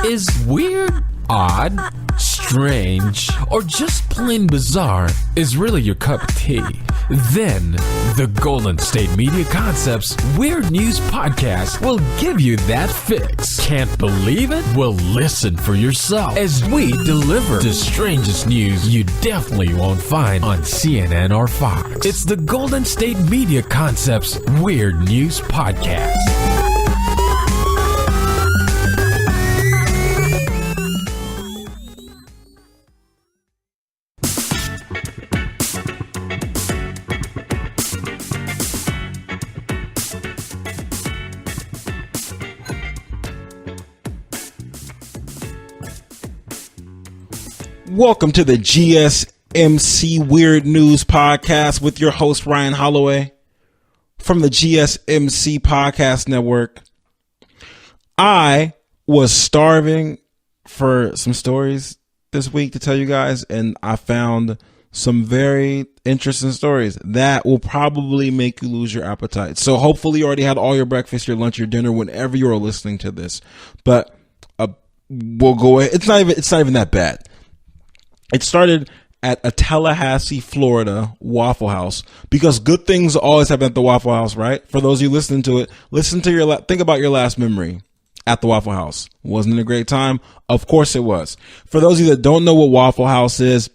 Is weird, odd, strange, or just plain bizarre is really your cup of tea? Then the Golden State Media Concepts Weird News Podcast will give you that fix. Can't believe it? Well, listen for yourself as we deliver the strangest news you definitely won't find on CNN or Fox. It's the Golden State Media Concepts Weird News Podcast. Welcome to the GSMC Weird News Podcast with your host, Ryan Holloway from the GSMC Podcast Network. I was starving for some stories this week to tell you guys, and I found some very interesting stories that will probably make you lose your appetite. So hopefully you already had all your breakfast, your lunch, your dinner, whenever you are listening to this. But we'll go ahead. It's not even that bad. It started at a Tallahassee, Florida Waffle House, because good things always happen at the Waffle House, right? For those of you listening to it, think about your last memory at the Waffle House. Wasn't it a great time? Of course it was. For those of you that don't know what Waffle House is,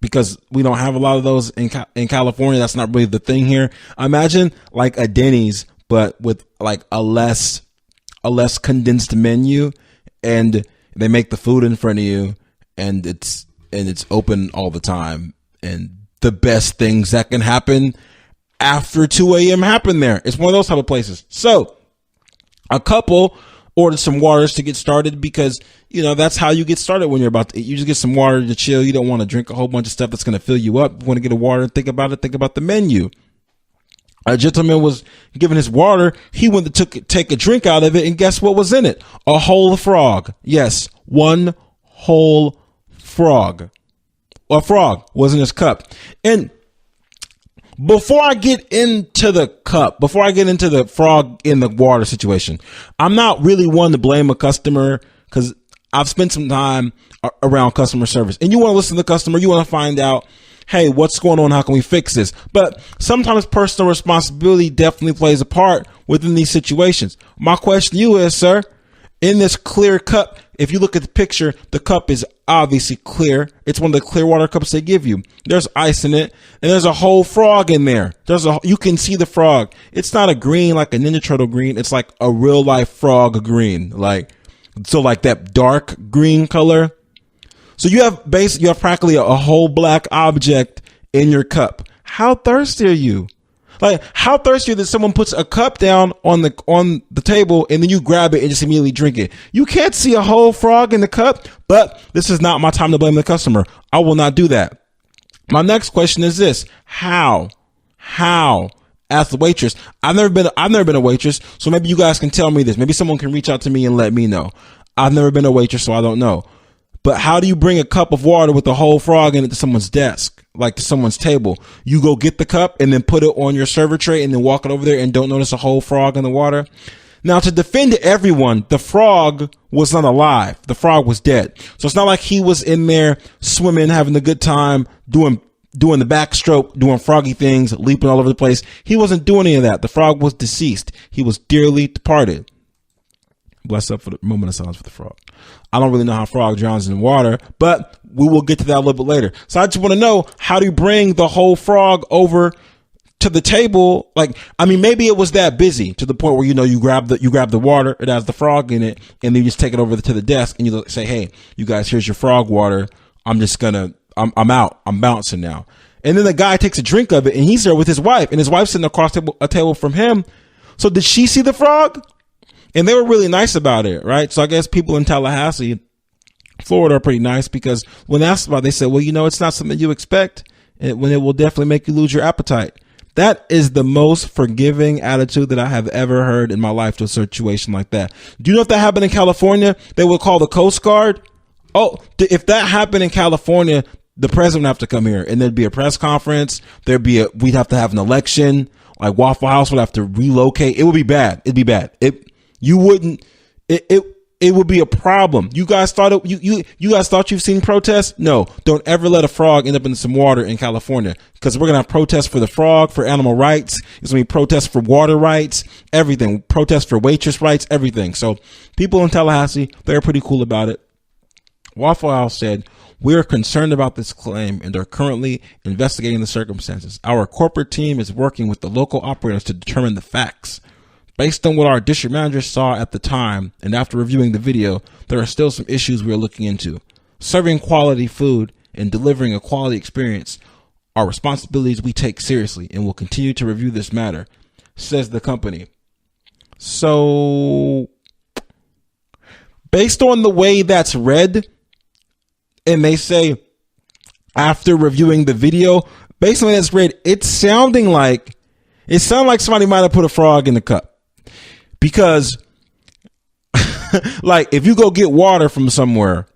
because we don't have a lot of those in California, that's not really the thing here. Imagine like a Denny's, but with like a less condensed menu, and they make the food in front of you. And it's open all the time, and the best things that can happen after 2 a.m. happen there. It's one of those type of places. So a couple ordered some waters to get started, because that's how you get started when you're about to eat. You just get some water to chill. You don't want to drink a whole bunch of stuff that's going to fill you up. You want to get a water and think about the menu. A gentleman was given his water. He went to take a drink out of it, and guess what was in it? A whole frog. Yes, one whole frog. A frog was in his cup. And before I get into the frog in the water situation, I'm not really one to blame a customer, because I've spent some time around customer service, and you want to listen to the customer. You want to find out, hey, what's going on? How can we fix this? But sometimes personal responsibility definitely plays a part within these situations. My question to you is, sir, in this clear cup, if you look at the picture, the cup is obviously clear. It's one of the clear water cups they give you. There's ice in it, and there's a whole frog in there. You can see the frog. It's not a green like a Ninja Turtle green. It's like a real life frog green, like that dark green color. So you have practically a whole black object in your cup. How thirsty are you? Like, how thirsty that someone puts a cup down on the table, and then you grab it and just immediately drink it? You can't see a whole frog in the cup, but this is not my time to blame the customer. I will not do that. My next question is this: How? Ask the waitress. I've never been a waitress, so maybe you guys can tell me this. Maybe someone can reach out to me and let me know. I've never been a waitress, so I don't know. But how do you bring a cup of water with a whole frog in it to someone's desk, like to someone's table? You go get the cup and then put it on your server tray and then walk it over there and don't notice a whole frog in the water? Now, to defend everyone, the frog was not alive. The frog was dead. So it's not like he was in there swimming, having a good time, doing the backstroke, doing froggy things, leaping all over the place. He wasn't doing any of that. The frog was deceased. He was dearly departed. Bless up for the moment of silence for the frog. I don't really know how a frog drowns in water, but we will get to that a little bit later. So I just want to know, how do you bring the whole frog over to the table? Maybe it was that busy to the point where, you grab the water, it has the frog in it, and then you just take it over to the desk and you say, hey, you guys, here's your frog water. I'm out. I'm bouncing now. And then the guy takes a drink of it, and he's there with his wife, and his wife's sitting across a table from him. So did she see the frog? And they were really nice about it, right? So I guess people in Tallahassee, Florida, are pretty nice, because when asked about it, they said, well, it's not something you expect, when it will definitely make you lose your appetite. That is the most forgiving attitude that I have ever heard in my life to a situation like that. Do you know if that happened in California, they would call the Coast Guard? Oh, if that happened in California, the president would have to come here, and there'd be a press conference. We'd have to have an election. Like Waffle House would have to relocate. It would be bad. It'd be bad. You wouldn't, it would be a problem. You guys thought you guys thought you've seen protests? No, don't ever let a frog end up in some water in California, because we're gonna have protests for the frog, for animal rights. It's gonna be protests for water rights, everything. Protests for waitress rights, everything. So people in Tallahassee, they're pretty cool about it. Waffle House said, "We are concerned about this claim and are currently investigating the circumstances. Our corporate team is working with the local operators to determine the facts. Based on what our district manager saw at the time and after reviewing the video, there are still some issues we are looking into. Serving quality food and delivering a quality experience are responsibilities we take seriously and will continue to review this matter," says the company. So, based on the way that's read, and they say after reviewing the video, based on the way that's read, it sounded like somebody might have put a frog in the cup. Because like, if you go get water from somewhere,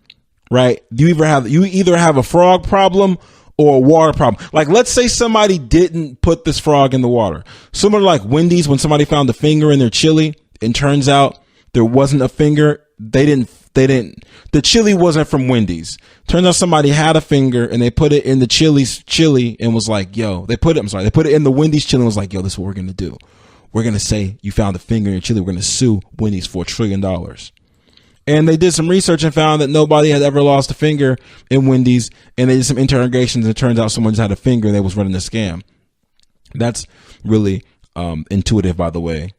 right, you either have a frog problem or a water problem. Like, let's say somebody didn't put this frog in the water. Similar like Wendy's, when somebody found a finger in their chili and turns out there wasn't a finger. The chili wasn't from Wendy's. Turns out somebody had a finger and they put it in the Chili's chili and was like, yo, they put it in the Wendy's chili and was like, yo, this is what we're going to do. We're going to say you found a finger in your chili. We're going to sue Wendy's for $1 trillion. And they did some research and found that nobody had ever lost a finger in Wendy's. And they did some interrogations and it turns out someone just had a finger and they was running a scam. That's really intuitive, by the way.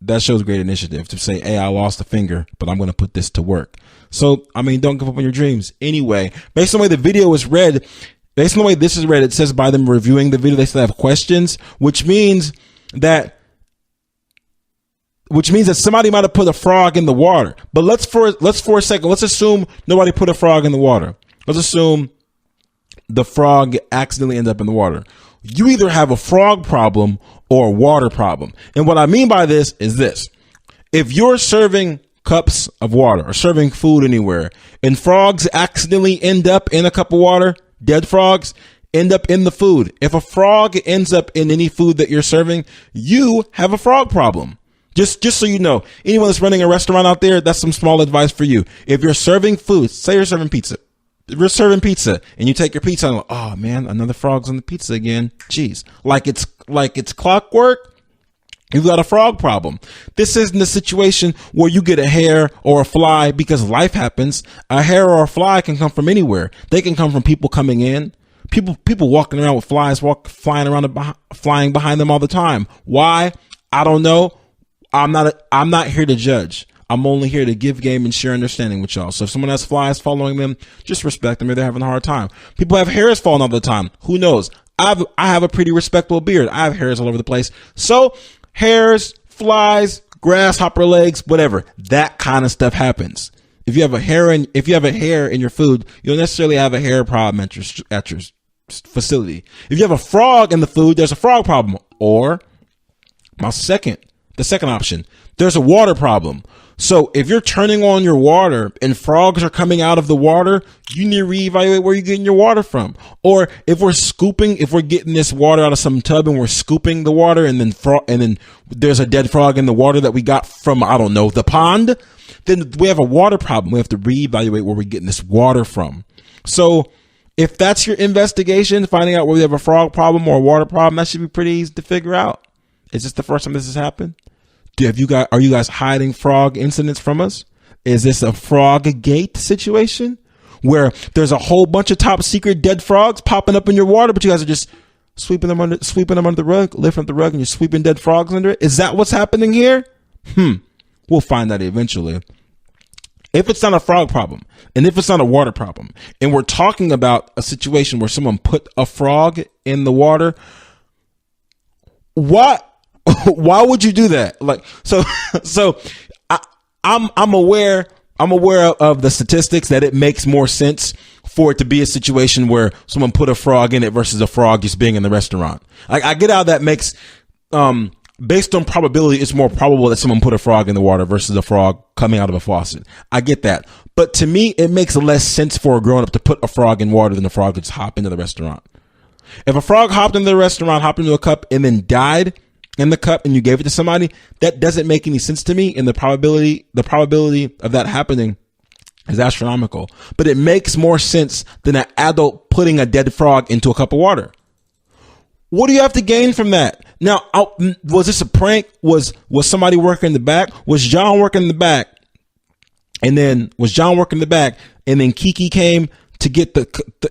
That shows great initiative to say, hey, I lost a finger, but I'm going to put this to work. So, I mean, don't give up on your dreams. Anyway, based on the way the video is read, based on the way this is read, it says by them reviewing the video, they still have questions, which means that somebody might have put a frog in the water. But let's for a second, let's assume nobody put a frog in the water. Let's assume the frog accidentally ended up in the water. You either have a frog problem or a water problem. And what I mean by this is this. If you're serving cups of water or serving food anywhere and frogs accidentally end up in a cup of water, dead frogs end up in the food. If a frog ends up in any food that you're serving, you have a frog problem. Just so you know, anyone that's running a restaurant out there, that's some small advice for you. If you're serving food, say you're serving pizza. If you're serving pizza and you take your pizza and oh man, another frog's on the pizza again. Jeez. Like it's clockwork. You've got a frog problem. This isn't a situation where you get a hair or a fly because life happens. A hair or a fly can come from anywhere. They can come from people coming in. People walking around with flying behind them all the time. Why? I don't know. I'm not here to judge. I'm only here to give game and share understanding with y'all. So if someone has flies following them, just respect them if they're having a hard time. People have hairs falling all the time. Who knows? I have a pretty respectable beard. I have hairs all over the place. So hairs, flies, grasshopper legs, whatever, that kind of stuff happens. If you have a hair in your food, you'll necessarily have a hair problem at your facility. If you have a frog in the food, there's a frog problem. Or the second option, there's a water problem. So if you're turning on your water and frogs are coming out of the water, you need to reevaluate where you're getting your water from. Or if we're getting this water out of some tub and we're scooping the water and then there's a dead frog in the water that we got from, I don't know, the pond, then we have a water problem. We have to reevaluate where we're getting this water from. So if that's your investigation, finding out whether you have a frog problem or a water problem, that should be pretty easy to figure out. Is this the first time this has happened? Are you guys hiding frog incidents from us? Is this a frog gate situation where there's a whole bunch of top secret dead frogs popping up in your water, but you guys are just sweeping them under the rug, lifting up the rug, and you're sweeping dead frogs under it? Is that what's happening here? We'll find out eventually. If it's not a frog problem and if it's not a water problem, and we're talking about a situation where someone put a frog in the water, why would you do that? Like, so I'm aware of the statistics that it makes more sense for it to be a situation where someone put a frog in it versus a frog just being in the restaurant. I get how that makes, based on probability, it's more probable that someone put a frog in the water versus a frog coming out of a faucet. I get that. But to me, it makes less sense for a grown up to put a frog in water than a frog to just hop into the restaurant. If a frog hopped into the restaurant, hopped into a cup and then died, in the cup and you gave it to somebody, that doesn't make any sense to me. And the probability of that happening is astronomical. But it makes more sense than an adult putting a dead frog into a cup of water. What do you have to gain from that? Now, was this a prank? Was somebody working in the back? Was John working in the back? And then Kiki came to get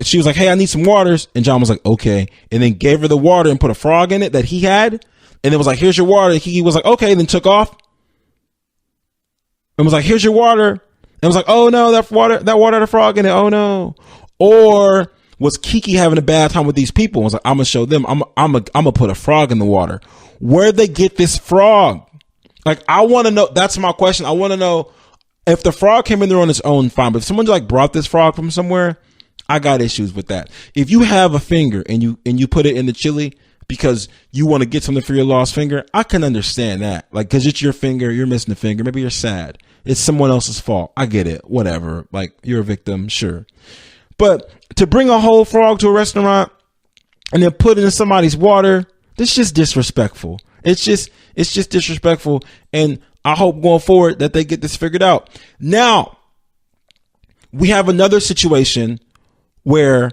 she was like, hey, I need some waters. And John was like, okay. And then gave her the water and put a frog in it that he had. And then was like, here's your water. And Kiki was like, okay. And then took off and was like, here's your water. And was like, oh no, that water had a frog in it. Oh no. Or was Kiki having a bad time with these people? I was like, I'm gonna show them. I'm gonna put a frog in the water. Where'd they get this frog? Like, I want to know. That's my question. I want to know if the frog came in there on its own, fine. But if someone like brought this frog from somewhere, I got issues with that. If you have a finger and you put it in the chili because you want to get something for your lost finger, I can understand that. Like, cause it's your finger, you're missing a finger. Maybe you're sad. It's someone else's fault. I get it. Whatever. Like, you're a victim. Sure. But to bring a whole frog to a restaurant and then put it in somebody's water, that's just disrespectful. It's just disrespectful. And I hope going forward that they get this figured out. Now, we have another situation where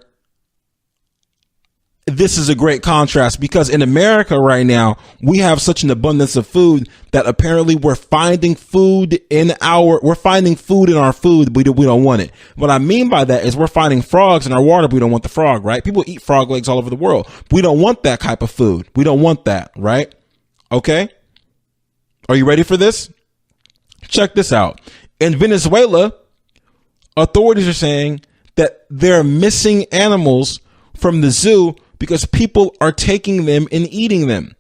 this is a great contrast, because in America right now, we have such an abundance of food that apparently we're finding food in our food, but we don't want it. What I mean by that is we're finding frogs in our water, but we don't want the frog, right? People eat frog legs all over the world. We don't want that type of food. We don't want that, right? Okay. Are you ready for this? Check this out. In Venezuela, authorities are saying that they're missing animals from the zoo because people are taking them and eating them.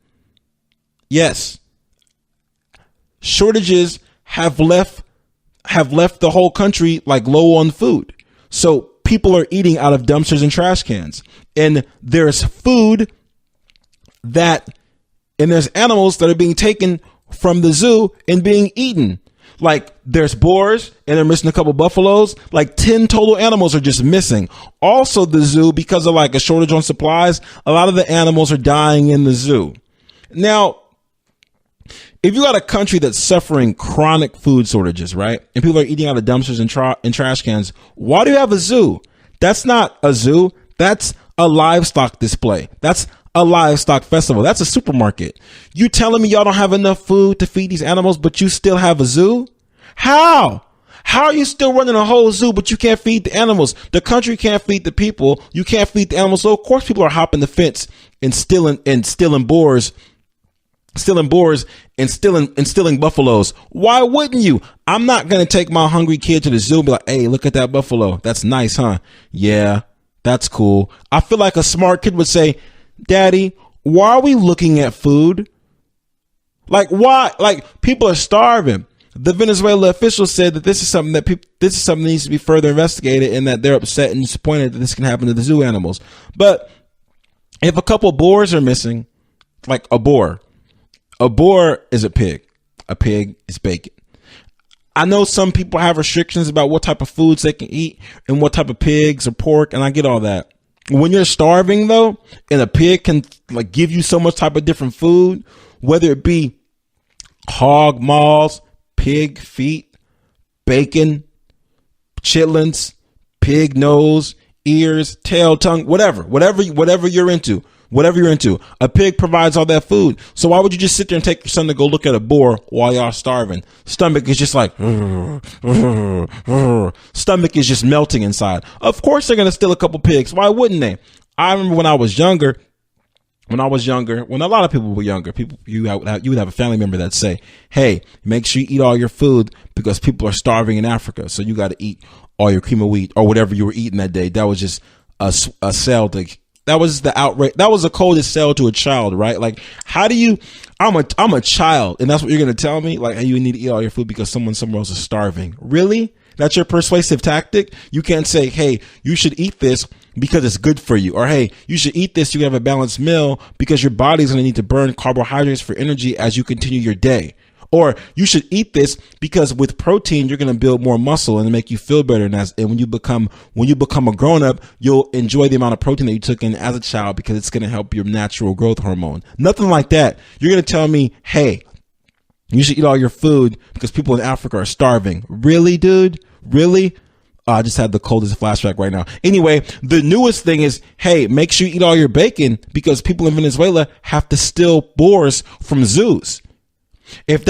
Yes. Shortages have left the whole country like low on food. So people are eating out of dumpsters and trash cans. And there's there's animals that are being taken from the zoo and being eaten. Like, there's boars and they're missing a couple buffaloes. Like 10 total animals are just missing. Also, the zoo, because of like a shortage on supplies, a lot of the animals are dying in the zoo. Now, if you got a country that's suffering chronic food shortages, right? And people are eating out of dumpsters and trash cans, why do you have a zoo? That's not a zoo. That's a livestock display. That's a livestock festival. That's a supermarket. You telling me y'all don't have enough food to feed these animals, but you still have a zoo? How are you still running a whole zoo, but you can't feed the animals? The country can't feed the people. You can't feed the animals. So of course people are hopping the fence and stealing boars and stealing buffaloes. Why wouldn't you? I'm not going to take my hungry kid to the zoo and be like, hey, look at that buffalo. That's nice, huh? Yeah, that's cool. I feel like a smart kid would say, Daddy, why are we looking at food? Like, why? Like, people are starving. The Venezuela officials said that this is something that needs to be further investigated, and that they're upset and disappointed that this can happen to the zoo animals. But if a couple boars are missing, like a boar is a pig is bacon. I know some people have restrictions about what type of foods they can eat and what type of pigs or pork, and I get all that. When you're starving though, and a pig can like give you so much type of different food, whether it be hog maws, pig feet, bacon, chitlins, pig nose, ears, tail, tongue, whatever you're into. A pig provides all that food. So why would you just sit there and take your son to go look at a boar while y'all starving? Stomach is just like, stomach is just melting inside. Of course they're going to steal a couple pigs. Why wouldn't they? I remember when a lot of people were younger, you would have a family member that say, hey, make sure you eat all your food because people are starving in Africa. So you got to eat all your cream of wheat or whatever you were eating that day. That was just a sell to, that was the outrage. That was the coldest sell to a child, right? Like, how do you, I'm a child and that's what you're going to tell me? Like, hey, you need to eat all your food because someone somewhere else is starving. Really? That's your persuasive tactic? You can't say, hey, you should eat this because it's good for you. Or, hey, you should eat this. You have a balanced meal because your body's going to need to burn carbohydrates for energy as you continue your day. Or you should eat this because with protein, you're going to build more muscle and make you feel better. And when you become a grown up, you'll enjoy the amount of protein that you took in as a child because it's going to help your natural growth hormone. Nothing like that. You're going to tell me, hey, you should eat all your food because people in Africa are starving. Really, dude? Really? I just had the coldest flashback right now. Anyway, the newest thing is, hey, make sure you eat all your bacon because people in Venezuela have to steal boars from zoos. If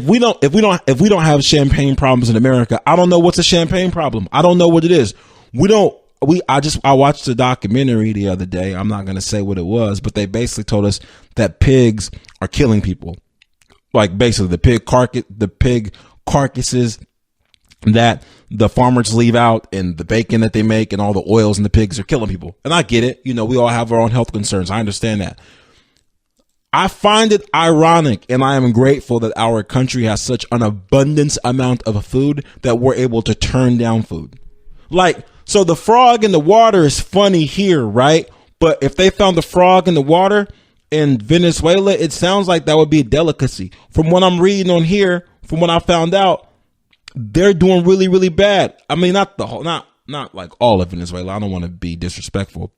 we don't have champagne problems in America, I don't know what's a champagne problem. I don't know what it is. I watched a documentary the other day. I'm not going to say what it was, but they basically told us that pigs are killing people. Like basically the pig carcasses that the farmers leave out and the bacon that they make and all the oils and the pigs are killing people. And I get it. We all have our own health concerns. I understand that. I find it ironic and I am grateful that our country has such an abundance amount of food that we're able to turn down food. So the frog in the water is funny here, right? But if they found the frog in the water in Venezuela, it sounds like that would be a delicacy. From what I'm reading on here, from what I found out, they're doing really, really bad. I mean, not like all of Venezuela. I don't want to be disrespectful.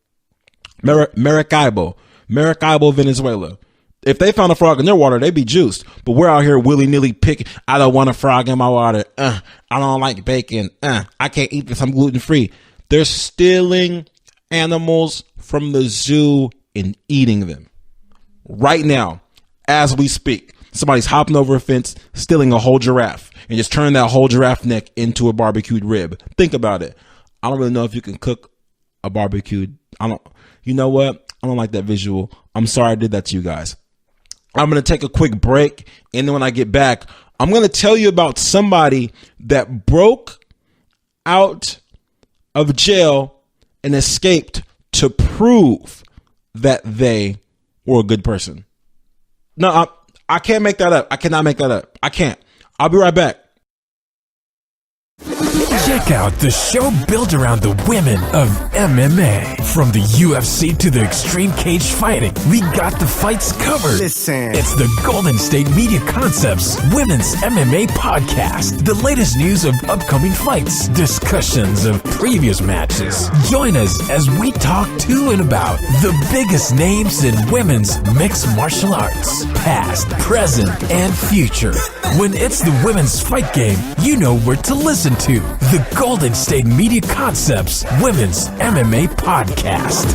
Maracaibo, Venezuela. If they found a frog in their water, they'd be juiced. But we're out here willy-nilly picking. I don't want a frog in my water. I don't like bacon. I can't eat this. I'm gluten-free. They're stealing animals from the zoo and eating them. Right now, as we speak, somebody's hopping over a fence, stealing a whole giraffe, and just turning that whole giraffe neck into a barbecued rib. Think about it. I don't really know if you can cook a barbecued. You know what? I don't like that visual. I'm sorry I did that to you guys. I'm going to take a quick break, and then when I get back, I'm going to tell you about somebody that broke out of jail and escaped to prove that they were a good person. No, I can't make that up. I cannot make that up. I can't. I'll be right back. Check out the show built around the women of MMA. From the UFC to the extreme cage fighting, we got the fights covered. Listen. It's the Golden State Media Concepts Women's MMA Podcast. The latest news of upcoming fights, discussions of previous matches. Join us as we talk to and about the biggest names in women's mixed martial arts, past, present, and future. When it's the women's fight game, you know where to listen to. The Golden State Media Concepts Women's MMA Podcast.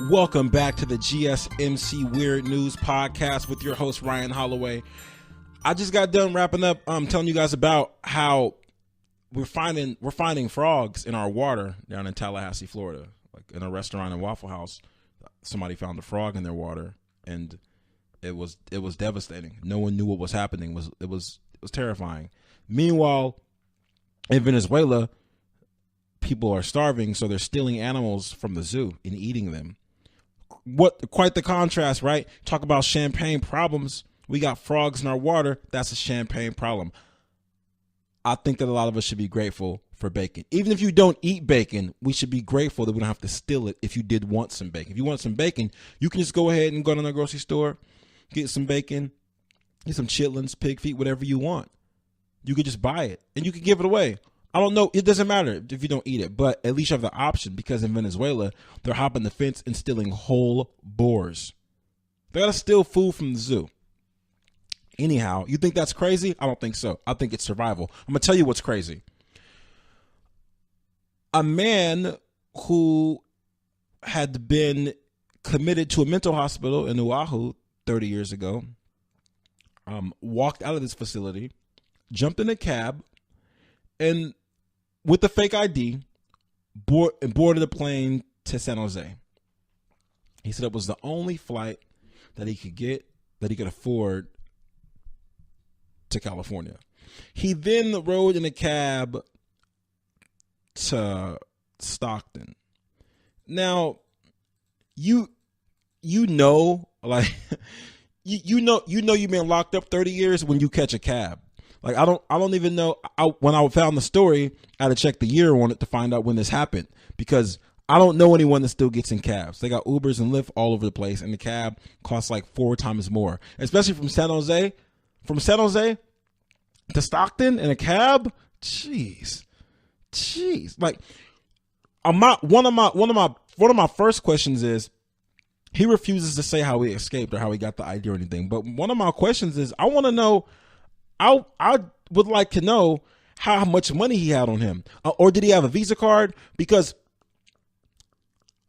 Welcome back to the GSMC Weird News Podcast with your host, Ryan Holloway. I just got done wrapping up telling you guys about how we're finding frogs in our water down in Tallahassee, Florida. Like in a restaurant and Waffle House, somebody found a frog in their water, and it was devastating. No one knew what was happening. It was terrifying. Meanwhile, in Venezuela, people are starving, so they're stealing animals from the zoo and eating them. Quite the contrast, right? Talk about champagne problems. We got frogs in our water. That's a champagne problem. I think that a lot of us should be grateful for bacon. Even if you don't eat bacon, we should be grateful that we don't have to steal it if you did want some bacon. If you want some bacon, you can just go ahead and go to the grocery store, get some bacon, get some chitlins, pig feet, whatever you want. You could just buy it and you can give it away. I don't know. It doesn't matter if you don't eat it, but at least you have the option, because in Venezuela, they're hopping the fence and stealing whole boars. They got to steal food from the zoo. Anyhow, you think that's crazy? I don't think so. I think it's survival. I'm going to tell you what's crazy. A man who had been committed to a mental hospital in Oahu 30 years ago walked out of this facility, jumped in a cab, and with a fake ID, boarded a plane to San Jose. He said it was the only flight that he could get, that he could afford, to California. He then rode in a cab to Stockton. Now, you like you know you've been locked up 30 years when you catch a cab. Like I don't even know. When I found the story, I had to check the year on it to find out when this happened, because I don't know anyone that still gets in cabs. They got Ubers and Lyft all over the place, and the cab costs like 4 times more, especially from San Jose. From San Jose to Stockton in a cab. Jeez. Like, one of my first questions is, he refuses to say how he escaped or how he got the ID or anything. But one of my questions is, I want to know. I would like to know how much money he had on him, or did he have a Visa card? Because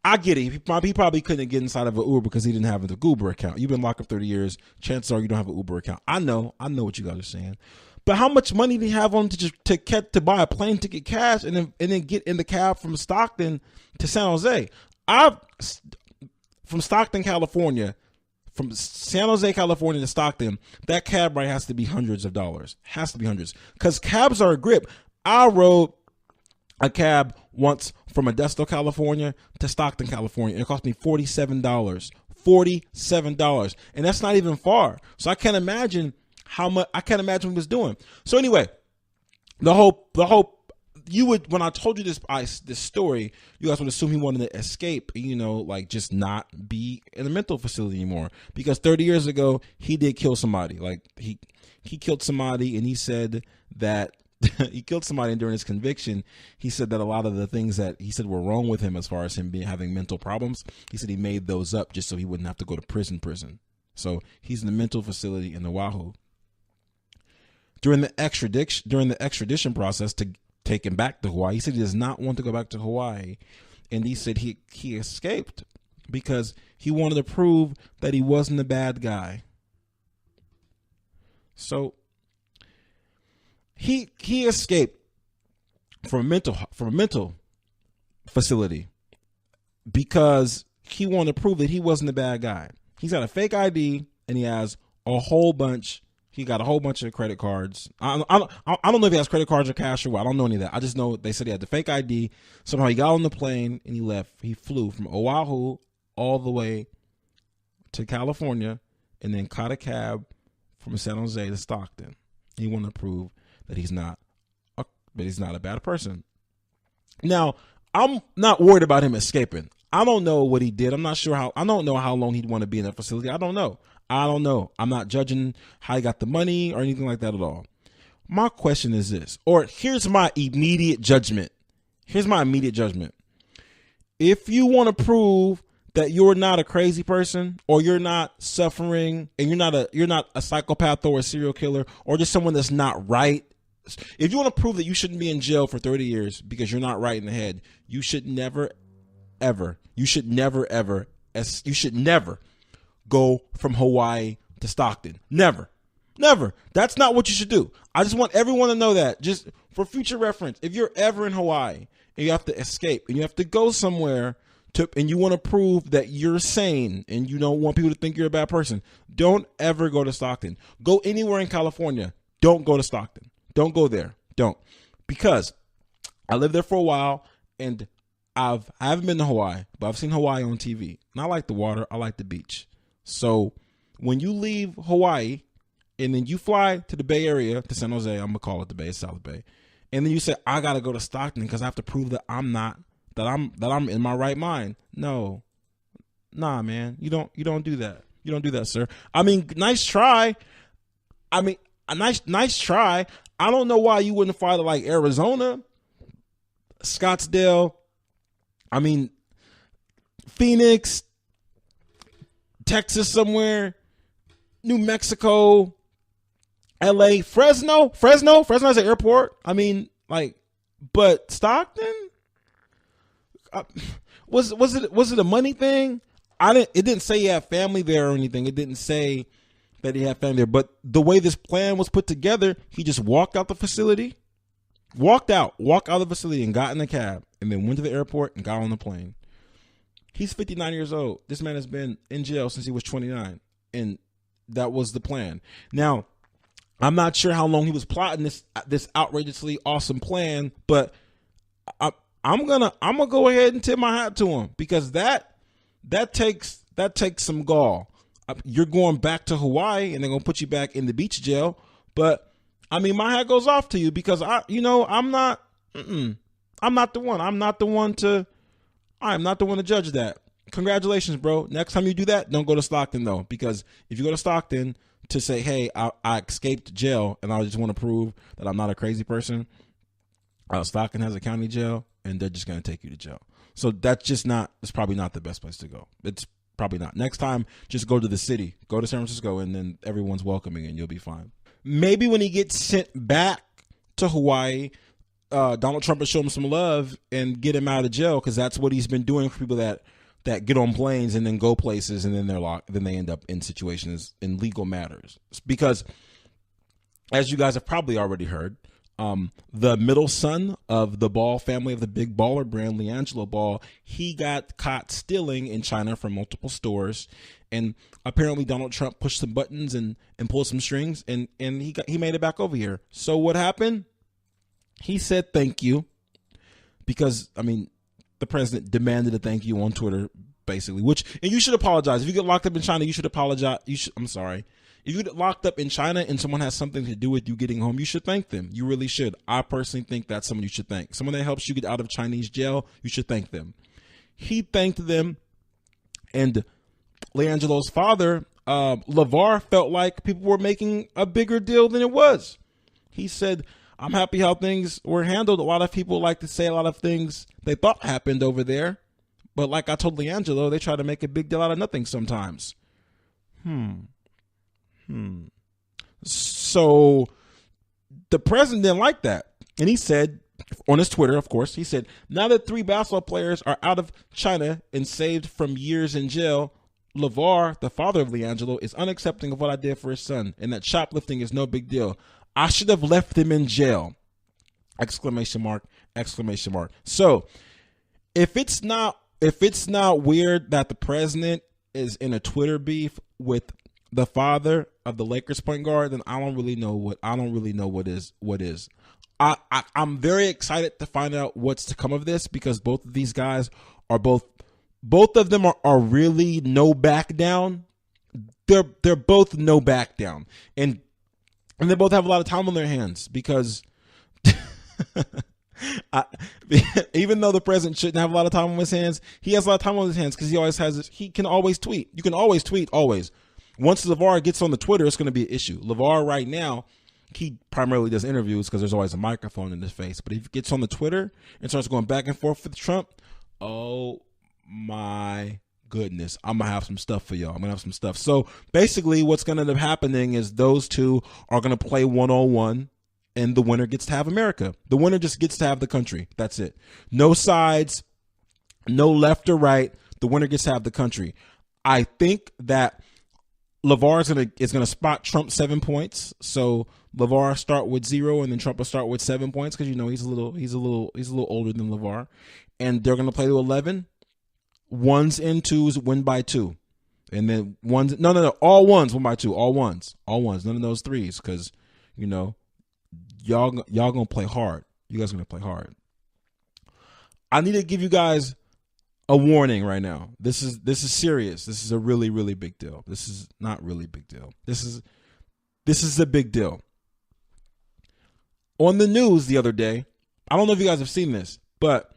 I get it. He probably couldn't get inside of an Uber because he didn't have an Uber account. You've been locked up 30 years. Chances are you don't have an Uber account. I know what you guys are saying. But how much money did he have on to buy a plane ticket cash and then get in the cab from Stockton to San Jose? From Stockton, California, from San Jose, California to Stockton, that cab ride has to be hundreds of dollars. Has to be hundreds, because cabs are a grip. I rode a cab once from Modesto, California to Stockton, California. It cost me $47. $47. And that's not even far. So I can't imagine what he was doing. So anyway, the whole when I told you this story, you guys would assume he wanted to escape, like just not be in a mental facility anymore. Because 30 years ago, he did kill somebody. Like he killed somebody, and he said that he killed somebody, and during his conviction, he said that a lot of the things that he said were wrong with him as far as him having mental problems, he said he made those up just so he wouldn't have to go to prison. So he's in the mental facility in Oahu. During the extradition process to take him back to Hawaii, he said he does not want to go back to Hawaii, and he said he escaped because he wanted to prove that he wasn't a bad guy. So he escaped from a mental facility because he wanted to prove that he wasn't a bad guy. He's got a fake ID, and he has a whole bunch. He got a whole bunch of credit cards. I don't know if he has credit cards or cash or what. I don't know any of that. I just know they said he had the fake ID. Somehow he got on the plane and he left. He flew from Oahu all the way to California, and then caught a cab from San Jose to Stockton. He wanted to prove that he's not a bad person. Now, I'm not worried about him escaping. I don't know what he did. I don't know how long he'd want to be in that facility. I don't know. I'm not judging how he got the money or anything like that at all. My question is this, or here's my immediate judgment. If you want to prove that you're not a crazy person, or you're not suffering, and you're not a psychopath or a serial killer, or just someone that's not right. If you want to prove that you shouldn't be in jail for 30 years because you're not right in the head, you should never go from Hawaii to Stockton. Never. That's not what you should do. I just want everyone to know that, just for future reference. If you're ever in Hawaii and you have to escape and you have to go somewhere and you want to prove that you're sane and you don't want people to think you're a bad person, don't ever go to Stockton. Go anywhere in California. Don't go to Stockton. Don't go there. Don't. Because I lived there for a while, and I haven't been to Hawaii, but I've seen Hawaii on TV. And I like the water. I like the beach. So when you leave Hawaii and then you fly to the Bay Area, to San Jose, I'm going to call it the Bay, South Bay. And then you say, I got to go to Stockton because I have to prove that I'm in my right mind. No. Nah, man. You don't do that. You don't do that, sir. I mean, nice try. A nice try. I don't know why you wouldn't fly to like Arizona, Scottsdale, Phoenix, Texas somewhere, New Mexico, LA, Fresno has an airport. But Stockton? Was it a money thing? It didn't say he had family there or anything. It didn't say that he had family there. But the way this plan was put together, he just walked out the facility, walked out of the facility and got in the cab, and then went to the airport and got on the plane. He's 59 years old. This man has been in jail since he was 29, and that was the plan. Now, I'm not sure how long he was plotting this outrageously awesome plan, but I'm gonna go ahead and tip my hat to him, because that takes that takes some gall. You're going back to Hawaii and they're going to put you back in the beach jail. But I mean, my hat goes off to you because I'm not the one. I'm not the one to judge that. Congratulations, bro. Next time you do that, don't go to Stockton though, because if you go to Stockton to say, hey, I escaped jail and I just want to prove that I'm not a crazy person, Stockton has a county jail and they're just going to take you to jail. So it's probably not the best place to go. It's probably not. Next time, just go to the city, go to San Francisco, and then everyone's welcoming and you'll be fine. Maybe when he gets sent back to Hawaii, Donald Trump will show him some love and get him out of jail, because that's what he's been doing for people that get on planes and then go places and then they're locked. Then they end up in situations in legal matters. Because, as you guys have probably already heard, the middle son of the Ball family, of the big baller brand, LiAngelo Ball, he got caught stealing in China from multiple stores, and apparently Donald Trump pushed some buttons and pulled some strings, and he made it back over here. So what happened? He said thank you, because I mean, the president demanded a thank you on Twitter, basically. And you should apologize if you get locked up in China. You should apologize. I'm sorry. If you get locked up in China and someone has something to do with you getting home, you should thank them. You really should. I personally think that's someone you should thank. Someone that helps you get out of Chinese jail, you should thank them. He thanked them, and LiAngelo's father, LeVar, felt like people were making a bigger deal than it was. He said, I'm happy how things were handled. A lot of people like to say a lot of things they thought happened over there, but like I told LiAngelo, they try to make a big deal out of nothing sometimes. So the president didn't like that. And he said on his Twitter, of course, he said, now that 3 basketball players are out of China and saved from years in jail, LeVar, the father of LiAngelo, is unaccepting of what I did for his son, and that shoplifting is no big deal. I should have left him in jail. Exclamation mark, exclamation mark. So if it's not weird that the president is in a Twitter beef with the father of the Lakers point guard, then I don't really know what is. I'm very excited to find out what's to come of this, because both of these guys are both of them are really no back down. They're both no back down. And they both have a lot of time on their hands, because even though the president shouldn't have a lot of time on his hands, he has a lot of time on his hands, because he can always tweet. You can always tweet, always. Once LeVar gets on the Twitter, it's going to be an issue. LeVar right now, he primarily does interviews because there's always a microphone in his face. But if he gets on the Twitter and starts going back and forth with Trump, oh my goodness, I'm going to have some stuff for y'all. I'm going to have some stuff. So basically what's going to end up happening is those two are going to play one-on-one, and the winner gets to have America. The winner just gets to have the country. That's it. No sides, no left or right. The winner gets to have the country. I think that LeVar is gonna spot Trump 7 points. So LeVar start with 0, and then Trump will start with 7 points, because he's a little older than LeVar, and they're gonna play to 11. Ones and twos win by 2, and then all ones win by 2. All ones, none of those threes, because y'all gonna play hard. You guys are gonna play hard. I need to give you guys a warning right now. This is serious. This is a really, really big deal. This is not really big deal. This is a big deal. On the news the other day, I don't know if you guys have seen this, but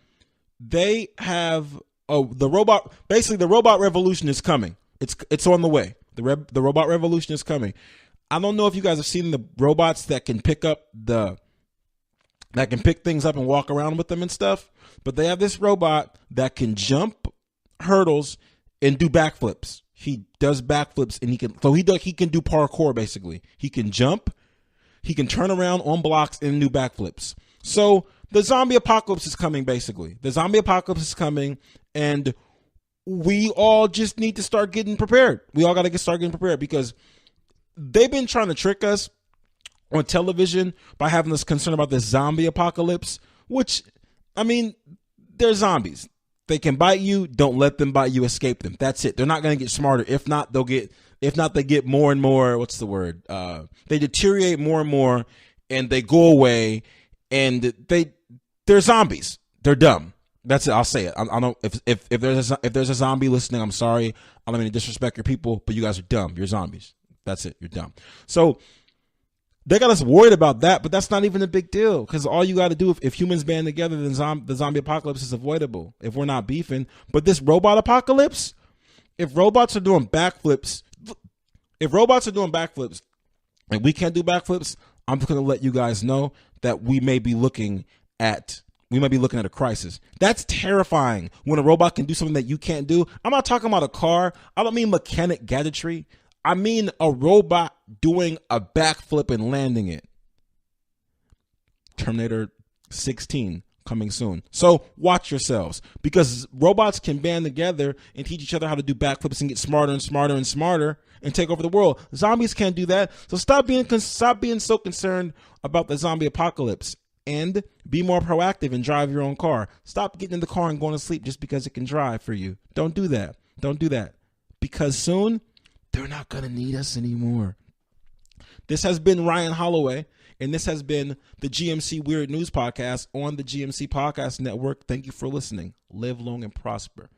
they have the robot revolution is coming. It's on the way. The robot revolution is coming. I don't know if you guys have seen the robots that can pick things up and walk around with them and stuff. But they have this robot that can jump hurdles and do backflips. He does backflips, and he can do parkour, basically. He can jump, he can turn around on blocks and do backflips. So the zombie apocalypse is coming, basically. The zombie apocalypse is coming, and we all just need to start getting prepared. We all got to start getting prepared, because they've been trying to trick us on television by having us concerned about this zombie apocalypse, which, I mean, they're zombies. They can bite you. Don't let them bite you. Escape them. That's it. They're not going to get smarter. If not, they get more and more. What's the word? They deteriorate more and more, and they go away, and they're zombies. They're dumb. That's it. I'll say it. I don't. If there's a zombie listening, I'm sorry. I don't mean to disrespect your people, but you guys are dumb. You're zombies. That's it. You're dumb. So they got us worried about that, but that's not even a big deal because all you got to do if humans band together, then the zombie apocalypse is avoidable if we're not beefing. But this robot apocalypse, if robots are doing backflips, and we can't do backflips, I'm just going to let you guys know that we may be looking at a crisis. That's terrifying when a robot can do something that you can't do. I'm not talking about a car. I don't mean mechanic gadgetry. I mean a robot doing a backflip and landing it. Terminator 16 coming soon. So watch yourselves because robots can band together and teach each other how to do backflips and get smarter and smarter and smarter and take over the world. Zombies can't do that. So stop being so concerned about the zombie apocalypse and be more proactive and drive your own car. Stop getting in the car and going to sleep just because it can drive for you. Don't do that. Don't do that because soon they're not going to need us anymore. This has been Ryan Holloway, and this has been the GMC Weird News Podcast on the GMC Podcast Network. Thank you for listening. Live long and prosper.